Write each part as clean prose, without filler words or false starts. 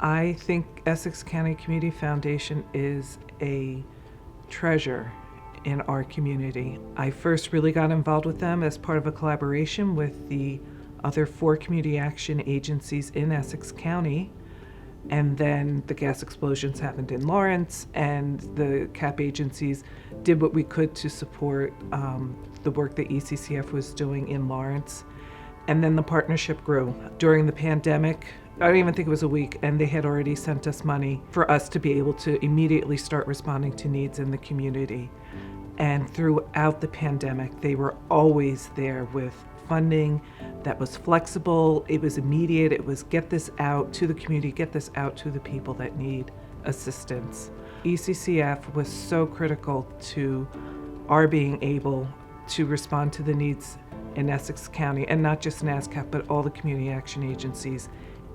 I think Essex County Community Foundation is a treasure in our community. I first really got involved with them as part of a collaboration with the other 4 community action agencies in Essex County. And then the gas explosions happened in Lawrence, and the CAP agencies did what we could to support the work that ECCF was doing in Lawrence. And then the partnership grew. During the pandemic, I don't even think it was a week, and they had already sent us money for us to be able to immediately start responding to needs in the community. And throughout the pandemic, they were always there with funding that was flexible, it was immediate, it was get this out to the community, get this out to the people that need assistance. ECCF was so critical to our being able to respond to the needs in Essex County, and not just NASCAP, but all the community action agencies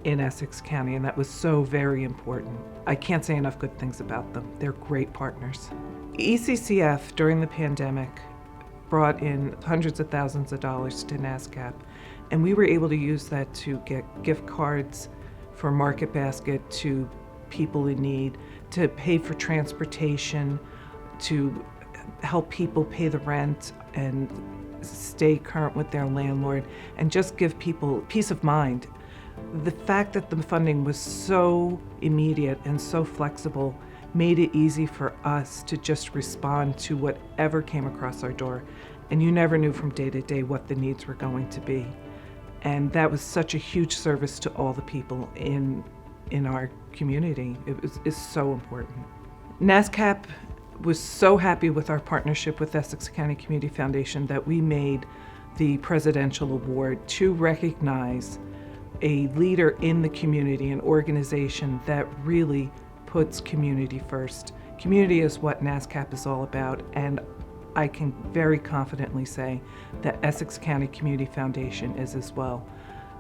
in Essex County, and that was so very important. I can't say enough good things about them. They're great partners. ECCF, during the pandemic, brought in hundreds of thousands of dollars to NASCAP, and we were able to use that to get gift cards for Market Basket to people in need, to pay for transportation, to help people pay the rent and stay current with their landlord, and just give people peace of mind. The fact that the funding was so immediate and so flexible made it easy for us to just respond to whatever came across our door. And you never knew from day to day what the needs were going to be. And that was such a huge service to all the people in our community. It's so important. NASCAP was so happy with our partnership with Essex County Community Foundation that we made the Presidential Award to recognize a leader in the community, an organization that really puts community first. Community is what NASCAP is all about, and I can very confidently say that Essex County Community Foundation is as well.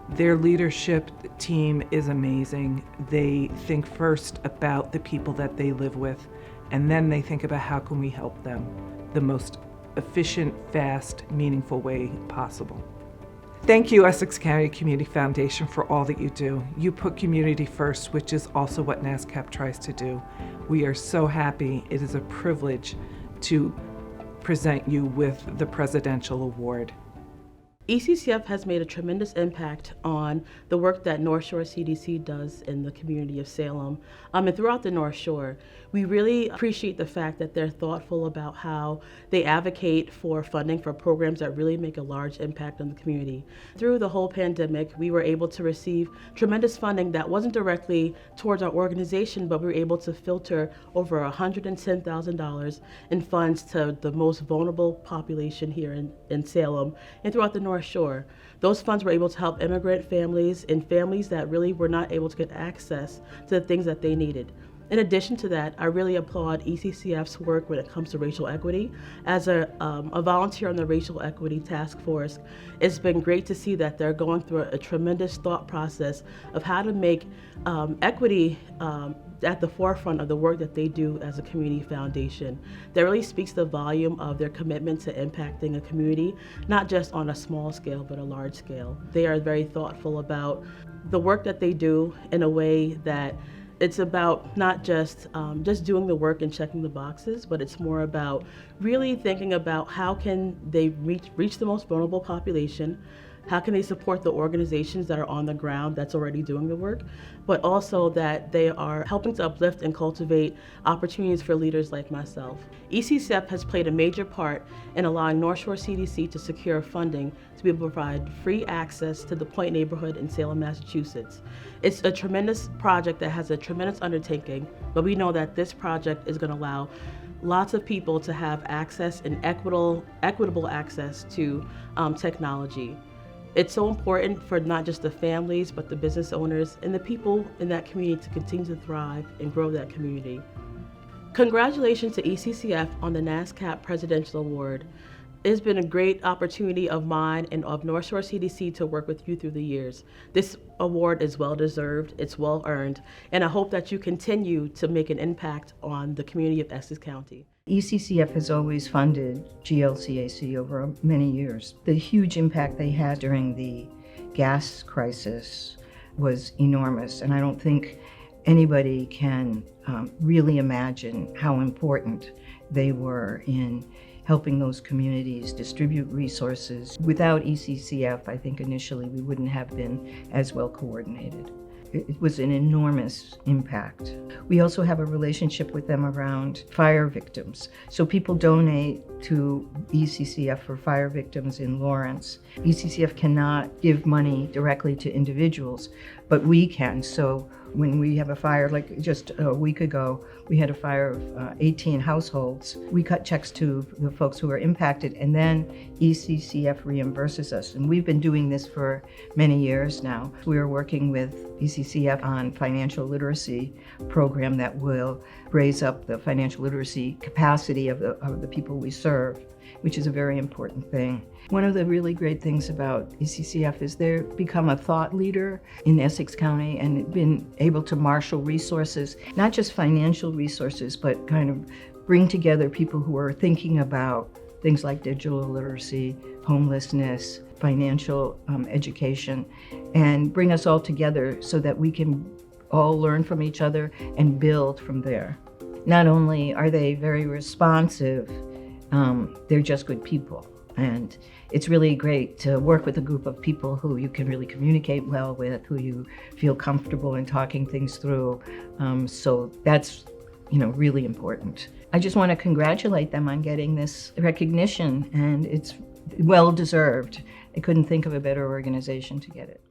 Their leadership team is amazing. They think first about the people that they live with, and then they think about how can we help them the most efficient, fast, meaningful way possible. Thank you, Essex County Community Foundation, for all that you do. You put community first, which is also what NASCAP tries to do. We are so happy. It is a privilege to present you with the Presidential Award. ECCF has made a tremendous impact on the work that North Shore CDC does in the community of Salem and throughout the North Shore. We really appreciate the fact that they're thoughtful about how they advocate for funding for programs that really make a large impact on the community. Through the whole pandemic, we were able to receive tremendous funding that wasn't directly towards our organization, but we were able to filter over $110,000 in funds to the most vulnerable population here in Salem and throughout the North Shore. Those funds were able to help immigrant families and families that really were not able to get access to the things that they needed. In addition to that, I really applaud ECCF's work when it comes to racial equity. As a volunteer on the Racial Equity Task Force, it's been great to see that they're going through a tremendous thought process of how to make equity at the forefront of the work that they do as a community foundation. That really speaks the volume of their commitment to impacting a community, not just on a small scale, but a large scale. They are very thoughtful about the work that they do in a way that it's about not just doing the work and checking the boxes, but it's more about really thinking about how can they reach the most vulnerable population, how can they support the organizations that are on the ground that's already doing the work, but also that they are helping to uplift and cultivate opportunities for leaders like myself. ECCF has played a major part in allowing North Shore CDC to secure funding to be able to provide free access to the Point neighborhood in Salem, Massachusetts. It's a tremendous project that has a tremendous undertaking, but we know that this project is going to allow lots of people to have access and equitable access to technology. It's so important for not just the families, but the business owners and the people in that community to continue to thrive and grow that community. Congratulations to ECCF on the NASCAP Presidential Award. It's been a great opportunity of mine and of North Shore CDC to work with you through the years. This award is well deserved, it's well earned, and I hope that you continue to make an impact on the community of Essex County. ECCF has always funded GLCAC over many years. The huge impact they had during the gas crisis was enormous, and I don't think anybody can really imagine how important they were in helping those communities distribute resources. Without ECCF, I think initially we wouldn't have been as well coordinated. It was an enormous impact. We also have a relationship with them around fire victims. So people donate to ECCF for fire victims in Lawrence. ECCF cannot give money directly to individuals, but we can. So when we have a fire, like just a week ago, we had a fire of 18 households. We cut checks to the folks who are impacted, and then ECCF reimburses us. And we've been doing this for many years now. We are working with ECCF on financial literacy program that will raise up the financial literacy capacity of the people we serve, which is a very important thing. One of the really great things about ECCF is they've become a thought leader in Essex County and been able to marshal resources, not just financial resources, but kind of bring together people who are thinking about things like digital literacy, homelessness, financial education, and bring us all together so that we can all learn from each other and build from there. Not only are they very responsive, they're just good people. And it's really great to work with a group of people who you can really communicate well with, who you feel comfortable in talking things through. So that's, really important. I just want to congratulate them on getting this recognition, and it's well deserved. I couldn't think of a better organization to get it.